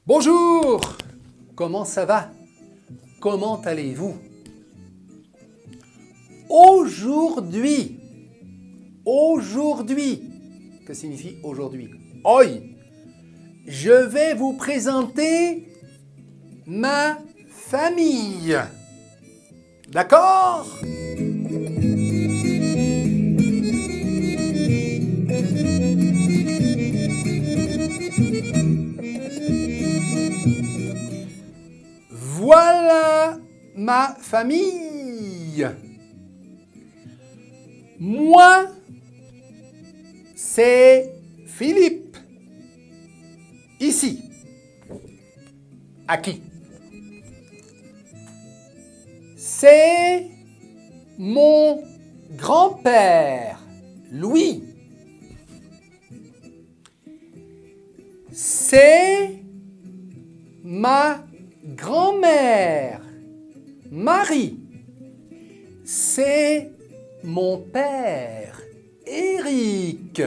Bonjour! Comment ça va? Comment allez-vous? Aujourd'hui, que signifie aujourd'hui? Hoy, je vais vous présenter ma famille. D'accord? Voilà ma famille. Moi, c'est Philippe. Ici. Aquí. C'est mon grand-père, Louis. C'est ma grand-mère, Marie. C'est mon père, Éric.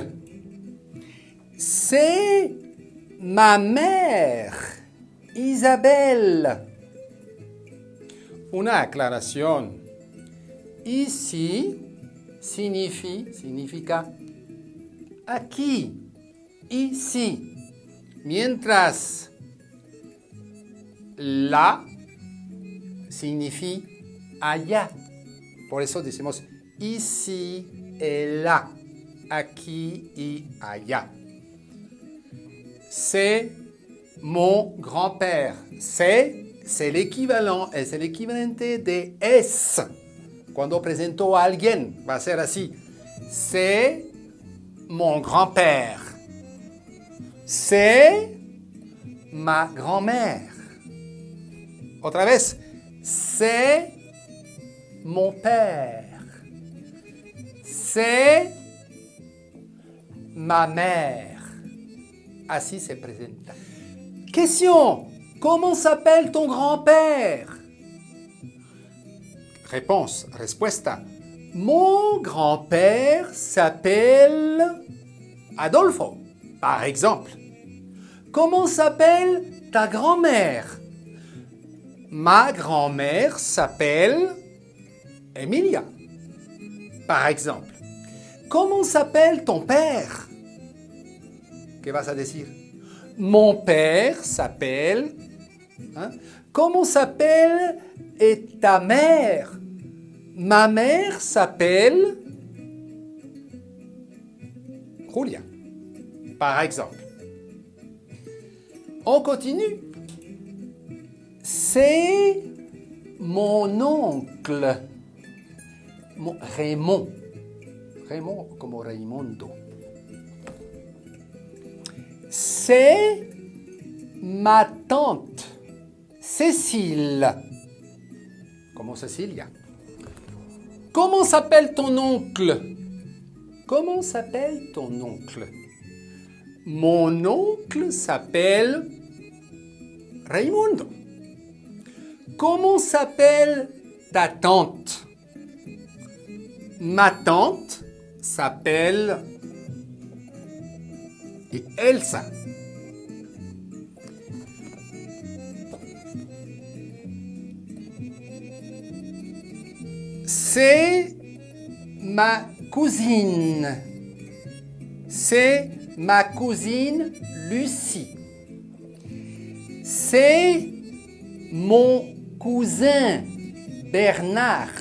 C'est ma mère, Isabelle. Una aclaración. Ici significa aquí, ici. Mientras la signifie allá. Por eso decimos ici et là, aquí y allá. C'est mon grand-père. C'est l'équivalent, es el equivalente de es. Cuando presento a alguien, va a ser así. C'est mon grand-père. C'est ma grand-mère. Otra vez. C'est mon père. C'est ma mère. Así se presenta. Question. Comment s'appelle ton grand-père? Réponse, respuesta. Mon grand-père s'appelle Adolfo, par exemple. Comment s'appelle ta grand-mère? Ma grand-mère s'appelle Emilia, par exemple. Comment s'appelle ton père? ¿Qué vas a decir? Mon père s'appelle... Hein? Comment s'appelle ta mère? Ma mère s'appelle Julia, par exemple. On continue. C'est mon oncle, Raymond. Raymond comme Raimundo. C'est ma tante, Cécile, comme Cecilia. Comment s'appelle ton oncle? Comment s'appelle ton oncle? Mon oncle s'appelle Raimundo. Comment s'appelle ta tante? Ma tante s'appelle Elsa. C'est ma cousine. C'est ma cousine Lucie. C'est mon cousin Bernard.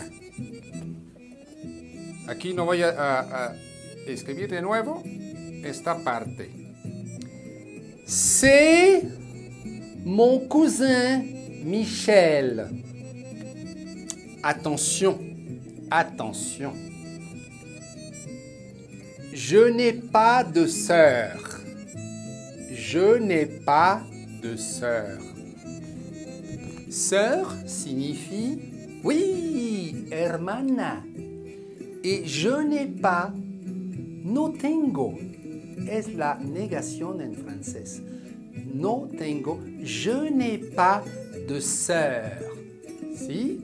Aquí no voy a escribir de nuevo esta parte. C'est mon cousin Michel. Attention, attention. Je n'ai pas de sœur. Je n'ai pas de sœur. Sœur signifie, oui, hermana. Et je n'ai pas, no tengo. Es la negación en francés. No tengo, je n'ai pas de sœur. Si?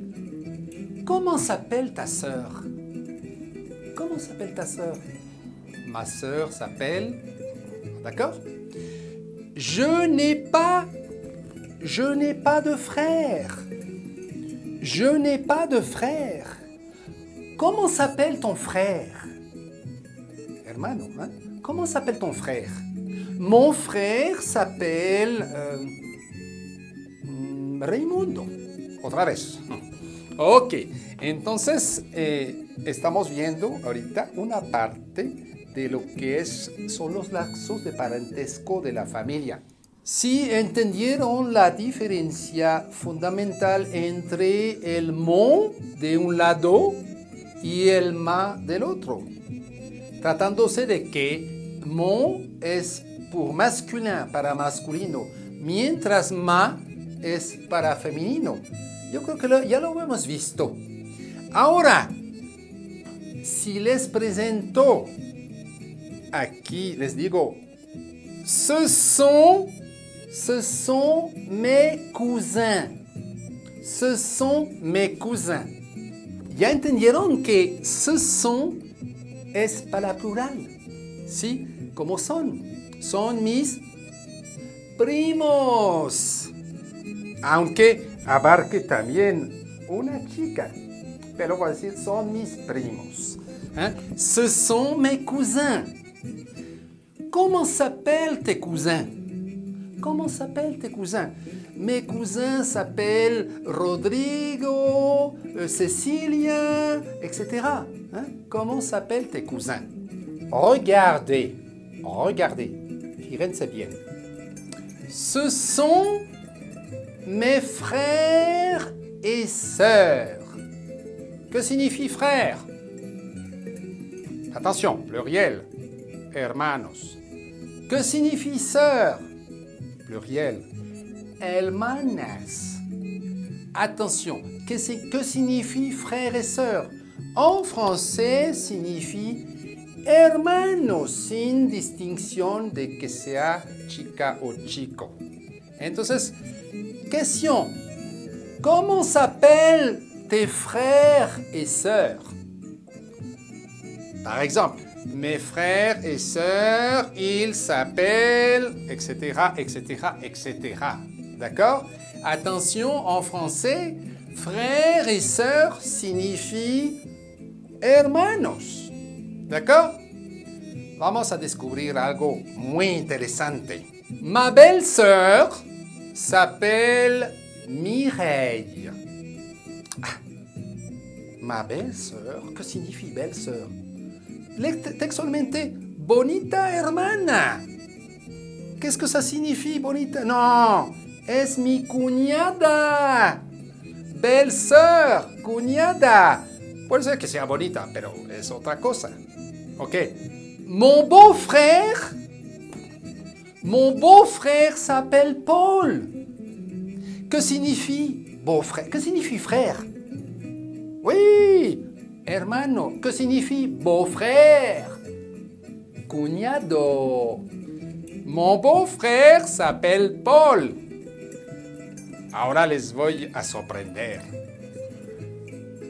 Comment s'appelle ta sœur? Comment s'appelle ta sœur? Ma sœur s'appelle... D'accord? Je n'ai pas Je n'ai pas de frère. Je n'ai pas de frère. Comment s'appelle ton frère? Hermano, hein? Comment s'appelle ton frère? Mon frère s'appelle Raimundo. Otra vez. Ok, entonces estamos viendo ahorita una parte de lo que son los lazos de parentesco de la familia. Si entendieron la diferencia fundamental entre el mon de un lado y el ma del otro, tratándose de que mon es pour masculin, para masculino, mientras ma es para femenino. Yo creo que ya lo hemos visto. Ahora, si les presento, aquí les digo, ce sont mes cousins. Ce sont mes cousins. ¿Ya entendieron que ce sont es para plural? ¿Sí? ¿Cómo son? Son mis primos. Aunque abarque también una chica. Pero voy a decir, son mis primos. ¿Eh? Ce sont mes cousins. Comment s'appellent tes cousins? Comment s'appellent tes cousins? Mes cousins s'appellent Rodrigo, Cecilia, etc. Hein? Comment s'appellent tes cousins? Regardez, regardez. Fíjense bien. Ce sont mes frères et sœurs. Que signifie frère? Attention, pluriel, hermanos. Que signifie sœur? Pluriel, hermanas. Attention, que signifie frère et sœur? En français, signifie hermanos, sin distinción de que sea chica o chico. Entonces, question. Comment s'appellent tes frères et sœurs? Par exemple, mes frères et sœurs, ils s'appellent, etc., etc., etc. D'accord? Attention, en français, frères et sœurs signifie hermanos. ¿D'accord? Vamos a descubrir algo muy interesante. Ma belle-sœur s'appelle Mireille. Ah, ma belle-sœur, que signifie belle-sœur? Textualmente, bonita hermana. Qu'est-ce que ça signifie, bonita? Non, es mi cuñada. Belle-sœur, cuñada. Puede ser que sea bonita, pero es otra cosa. Ok. Mon beau-frère s'appelle Paul. Que signifie beau-frère? Que signifie frère? Oui, hermano. Que signifie beau-frère? Cuñado. Mon beau-frère s'appelle Paul. Ahora les voy a sorprender.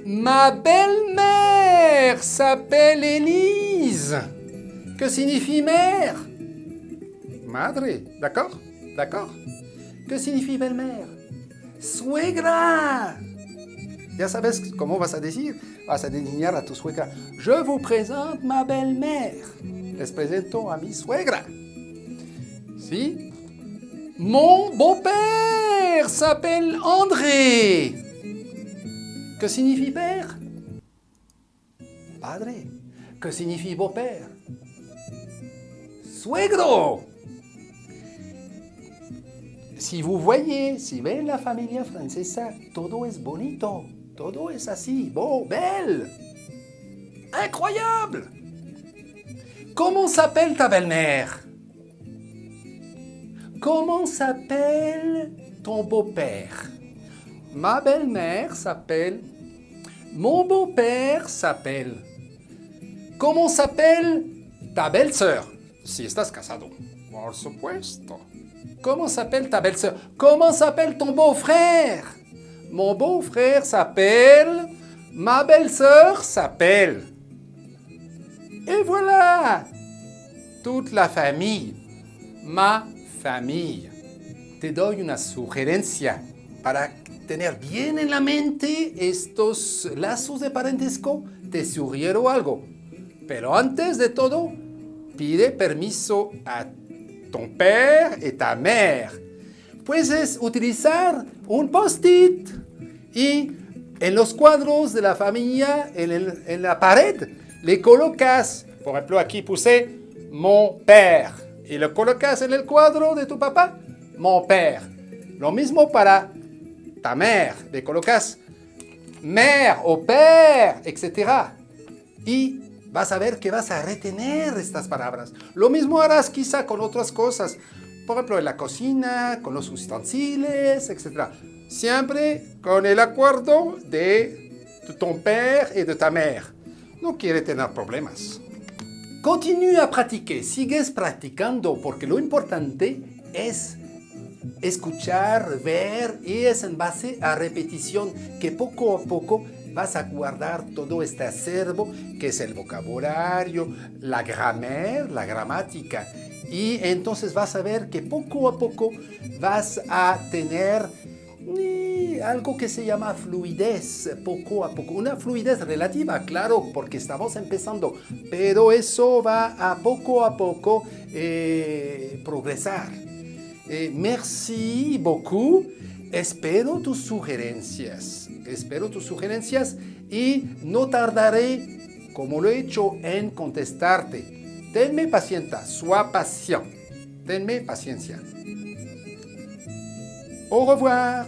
Ma belle-mère s'appelle Élise. Que signifie mère? Madre, d'accord? D'accord? Que signifie belle-mère? Suegra. Ya sabes cómo vas a decir. Vas a designar a tu suegra. Je vous présente ma belle-mère. Les presento a mi suegra. ¿Sí? Mon beau-père s'appelle André. Que signifie père? Padre. Que signifie beau-père? Suegro. Si vous voyez, si ven la familia francesa, todo es bonito, todo es así, beau, belle, incroyable. Comment s'appelle ta belle-mère? Comment s'appelle ton beau-père? Ma belle-mère s'appelle... Mon beau-père s'appelle... Comment s'appelle ta belle-sœur? Si estás casado. Por supuesto. Comment s'appelle ta belle-sœur? Comment s'appelle ton beau-frère? Mon beau-frère s'appelle... Ma belle-sœur s'appelle... Et voilà! Toute la famille. Ma famille. te doy una sugerencia para tener bien en la mente estos lazos de parentesco. Te sugiero algo. Pero antes de todo, pide permiso a ton père et ta mère. Puedes utilizar un post-it y en los cuadros de la familia, en la pared, le colocas, por ejemplo, aquí puse mon père y lo colocas en el cuadro de tu papá, mon père. Lo mismo para ta mère, le colocas mère o père, etc. Y vas a ver que vas a retener estas palabras. Lo mismo harás quizá con otras cosas, por ejemplo, en la cocina, con los utensilios, etc. Siempre con el acuerdo de ton père et de ta mère. No quiere tener problemas. Continúa a practicar, sigues practicando, porque lo importante es escuchar, ver, y es en base a repetición que poco a poco vas a guardar todo este acervo que es el vocabulario, la gramática. Y entonces vas a ver que poco a poco vas a tener algo que se llama fluidez, poco a poco. Una fluidez relativa, claro, porque estamos empezando, pero eso va a poco progresar. Merci beaucoup. Espero tus sugerencias. Y no tardaré, como lo he hecho, en contestarte. Tenme paciencia, sois patient. Tenme paciencia. Au revoir.